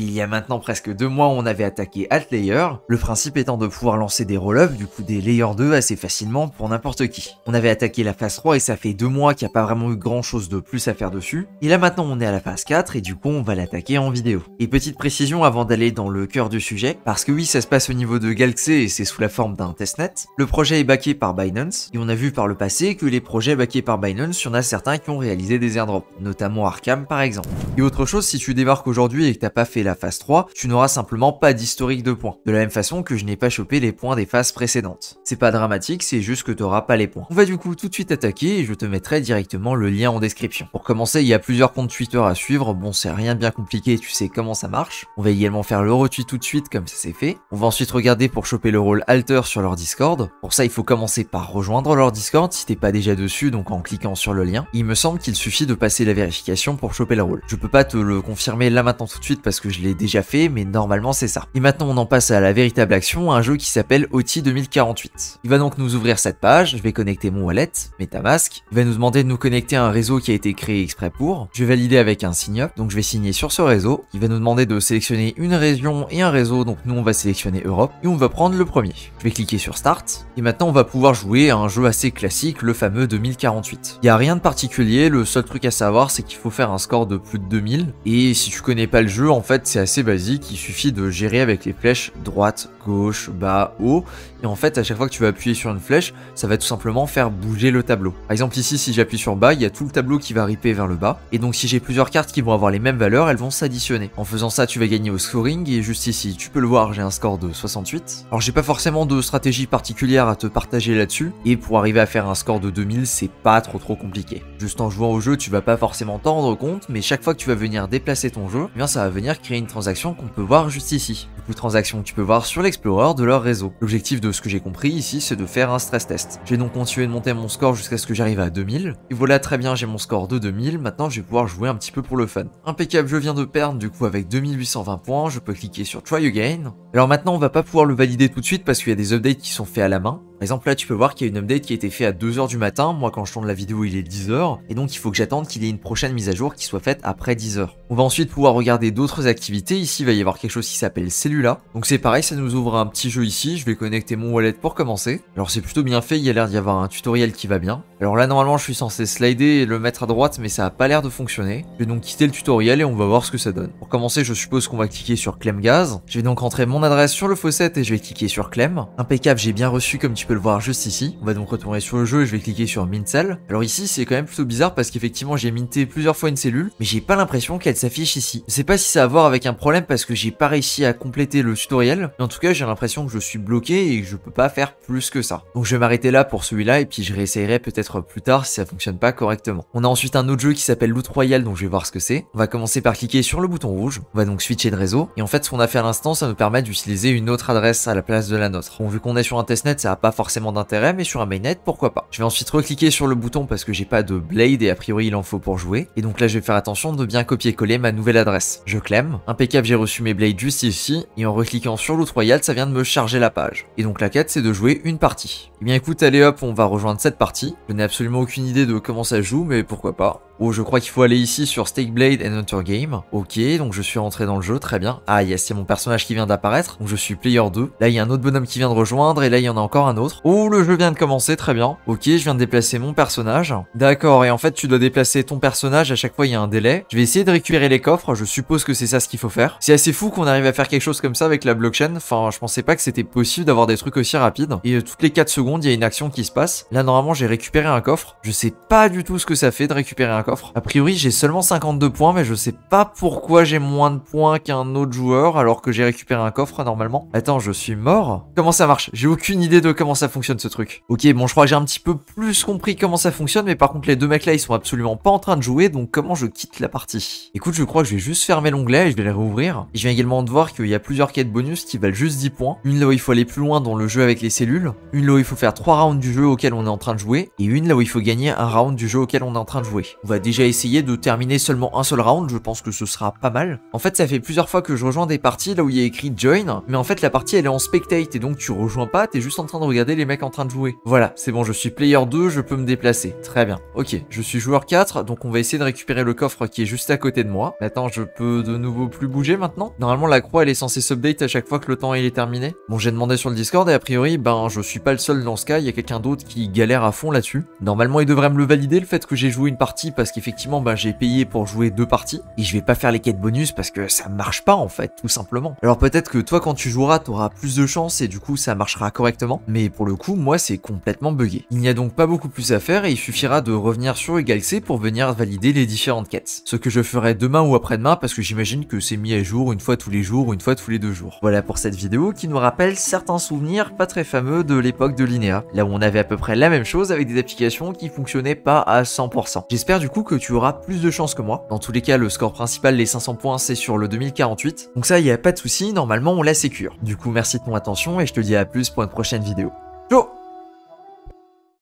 Il y a maintenant presque 2 mois, on avait attaqué Altlayer, le principe étant de pouvoir lancer des roll-ups, du coup des Layer 2 assez facilement pour n'importe qui. On avait attaqué la phase 3 et ça fait 2 mois qu'il n'y a pas vraiment eu grand chose de plus à faire dessus. Et là maintenant on est à la phase 4 et du coup on va l'attaquer en vidéo. Et petite précision avant d'aller dans le cœur du sujet, parce que oui ça se passe au niveau de Galaxy et c'est sous la forme d'un testnet. Le projet est backé par Binance et on a vu par le passé que les projets backés par Binance, il y en a certains qui ont réalisé des airdrops, notamment Arkham par exemple. Et autre chose, si tu débarques aujourd'hui et que t'as pas fait la phase 3, tu n'auras simplement pas d'historique de points. De la même façon que je n'ai pas chopé les points des phases précédentes. C'est pas dramatique, c'est juste que t'auras pas les points. On va du coup tout de suite attaquer et je te mettrai directement le lien en description. Pour commencer, il y a plusieurs comptes Twitter à suivre, bon c'est rien de bien compliqué, tu sais comment ça marche. On va également faire le retweet tout de suite comme ça c'est fait. On va ensuite regarder pour choper le rôle Alter sur leur Discord. Pour ça il faut commencer par rejoindre leur Discord si t'es pas déjà dessus, donc en cliquant sur le lien. Il me semble qu'il suffit de passer la vérification pour choper le rôle. Je peux pas te le confirmer là maintenant tout de suite parce que je l'ai déjà fait, mais normalement c'est ça. Et maintenant on en passe à la véritable action, un jeu qui s'appelle OT 2048. Il va donc nous ouvrir cette page, je vais connecter mon wallet, MetaMask. Il va nous demander de nous connecter à un réseau qui a été créé exprès pour. Je vais valider avec un sign up, donc je vais signer sur ce réseau. Il va nous demander de sélectionner une région et un réseau, donc nous on va sélectionner Europe et on va prendre le premier. Je vais cliquer sur Start et maintenant on va pouvoir jouer à un jeu assez classique, le fameux 2048. Il n'y a rien de particulier, le seul truc à savoir c'est qu'il faut faire un score de plus de 2000 et si tu connais pas le jeu en fait c'est assez basique, il suffit de gérer avec les flèches droite, gauche, bas, haut et en fait à chaque fois que tu vas appuyer sur une flèche ça va tout simplement faire bouger le tableau. Par exemple ici si j'appuie sur bas il y a tout le tableau qui va ripper vers le bas et donc si j'ai plusieurs cartes qui vont avoir les mêmes valeurs elles vont s'additionner. En faisant ça tu vas gagner au scoring et juste ici tu peux le voir j'ai un score de 68. Alors j'ai pas forcément de stratégie particulière à te partager là-dessus et pour arriver à faire un score de 2000 c'est pas trop compliqué. Juste en jouant au jeu tu vas pas forcément t'en rendre compte mais chaque fois que tu vas venir déplacer ton jeu, eh bien ça va venir créer une transaction qu'on peut voir juste ici. Du coup transaction que tu peux voir sur l'Explorer de leur réseau. L'objectif de ce que j'ai compris ici c'est de faire un stress test. Je vais donc continuer de monter mon score jusqu'à ce que j'arrive à 2000. Et voilà très bien j'ai mon score de 2000, maintenant je vais pouvoir jouer un petit peu pour le fun. Impeccable, je viens de perdre du coup avec 2820 points, je peux cliquer sur Try Again. Alors maintenant on va pas pouvoir le valider tout de suite parce qu'il y a des updates qui sont faits à la main. Par exemple là tu peux voir qu'il y a une update qui a été faite à 2h du matin, moi quand je tourne la vidéo il est 10h, et donc il faut que j'attende qu'il y ait une prochaine mise à jour qui soit faite après 10h. On va ensuite pouvoir regarder d'autres activités, ici il va y avoir quelque chose qui s'appelle Cellula, donc c'est pareil ça nous ouvre un petit jeu ici, je vais connecter mon wallet pour commencer. Alors c'est plutôt bien fait, il y a l'air d'y avoir un tutoriel qui va bien. Alors là normalement je suis censé slider et le mettre à droite mais ça a pas l'air de fonctionner. Je vais donc quitter le tutoriel et on va voir ce que ça donne. Pour commencer je suppose qu'on va cliquer sur Clem Gaz, je vais donc rentrer mon adresse sur le faucet et je vais cliquer sur Clem. Impeccable, j'ai bien reçu comme tu peux le voir juste ici. On va donc retourner sur le jeu et je vais cliquer sur Mintcell. Alors ici c'est quand même plutôt bizarre parce qu'effectivement j'ai minté plusieurs fois une cellule mais j'ai pas l'impression qu'elle s'affiche ici. Je sais pas si ça a à voir avec un problème parce que j'ai pas réussi à compléter le tutoriel, mais en tout cas j'ai l'impression que je suis bloqué et que je peux pas faire plus que ça. Donc je vais m'arrêter là pour celui-là et puis je réessayerai peut-être plus tard si ça fonctionne pas correctement. On a ensuite un autre jeu qui s'appelle Loot Royale donc je vais voir ce que c'est. On va commencer par cliquer sur le bouton rouge, on va donc switcher de réseau et en fait ce qu'on a fait à l'instant ça nous permet d'utiliser une autre adresse à la place de la nôtre. Bon vu qu'on est sur un testnet ça a pas forcément d'intérêt mais sur un mainnet pourquoi pas. Je vais ensuite recliquer sur le bouton parce que j'ai pas de blade et a priori il en faut pour jouer et donc là je vais faire attention de bien copier-coller ma nouvelle adresse. Je clem, impeccable j'ai reçu mes blades juste ici et en recliquant sur Loot Royale ça vient de me charger la page. Et donc la quête c'est de jouer une partie. Et bien écoute allez hop on va rejoindre cette partie. Je n'ai absolument aucune idée de comment ça joue mais pourquoi pas. Oh je crois qu'il faut aller ici sur Stake Blade and Enter Game. Ok donc je suis rentré dans le jeu, très bien. Ah yes c'est mon personnage qui vient d'apparaître, donc je suis player 2. Là il y a un autre bonhomme qui vient de rejoindre et là il y en a encore un autre. Oh le jeu vient de commencer, très bien. Ok je viens de déplacer mon personnage. D'accord et en fait tu dois déplacer ton personnage, à chaque fois il y a un délai. Je vais essayer de récupérer les coffres, je suppose que c'est ça ce qu'il faut faire. C'est assez fou qu'on arrive à faire quelque chose comme ça avec la blockchain, enfin je pensais pas que c'était possible d'avoir des trucs aussi rapides. Et toutes les 4 secondes il y a une action qui se passe. Là normalement j'ai récupéré un coffre, je sais pas du tout ce que ça fait de récupérer un coffre. A priori j'ai seulement 52 points mais je sais pas pourquoi j'ai moins de points qu'un autre joueur alors que j'ai récupéré un coffre normalement. Attends je suis mort? Comment ça marche? J'ai aucune idée de comment ça fonctionne ce truc. Ok bon je crois que j'ai un petit peu plus compris comment ça fonctionne mais par contre les deux mecs là ils sont absolument pas en train de jouer donc comment je quitte la partie? Écoute je crois que je vais juste fermer l'onglet et je vais les réouvrir. Et je viens également de voir qu'il y a plusieurs quêtes bonus qui valent juste 10 points. Une là où il faut aller plus loin dans le jeu avec les cellules, une là où il faut faire 3 rounds du jeu auquel on est en train de jouer et une là où il faut gagner un round du jeu auquel on est en train de jouer. On va déjà essayer de terminer seulement un seul round, je pense que ce sera pas mal. En fait, ça fait plusieurs fois que je rejoins des parties là où il y a écrit join, mais en fait la partie elle est en spectate et donc tu rejoins pas, t'es juste en train de regarder les mecs en train de jouer. Voilà, c'est bon, je suis player 2, je peux me déplacer. Très bien. Ok, je suis joueur 4, donc on va essayer de récupérer le coffre qui est juste à côté de moi. Attends, je peux de nouveau plus bouger maintenant? Normalement la croix elle est censée s'update à chaque fois que le temps il est terminé. Bon, j'ai demandé sur le Discord et a priori, ben je suis pas le seul dans ce cas, il y a quelqu'un d'autre qui galère à fond là-dessus. Normalement il devrait me le valider le fait que j'ai joué une partie parce qu'effectivement ben j'ai payé pour jouer 2 parties et je vais pas faire les quêtes bonus parce que ça marche pas en fait, tout simplement. Alors peut-être que toi quand tu joueras t'auras plus de chance et du coup ça marchera correctement, mais pour le coup moi c'est complètement buggé. Il n'y a donc pas beaucoup plus à faire et il suffira de revenir sur EgalC pour venir valider les différentes quêtes. Ce que je ferai demain ou après-demain parce que j'imagine que c'est mis à jour une fois tous les jours ou une fois tous les 2 jours. Voilà pour cette vidéo qui nous rappelle certains souvenirs pas très fameux de l'époque de Linéa, là où on avait à peu près la même chose avec des applications qui fonctionnaient pas à 100%. J'espère du coup que tu auras plus de chance que moi. Dans tous les cas, le score principal, les 500 points, c'est sur le 2048. Donc ça, y a pas de souci, normalement on la sécure. Du coup, merci de ton attention et je te dis à plus pour une prochaine vidéo. Ciao!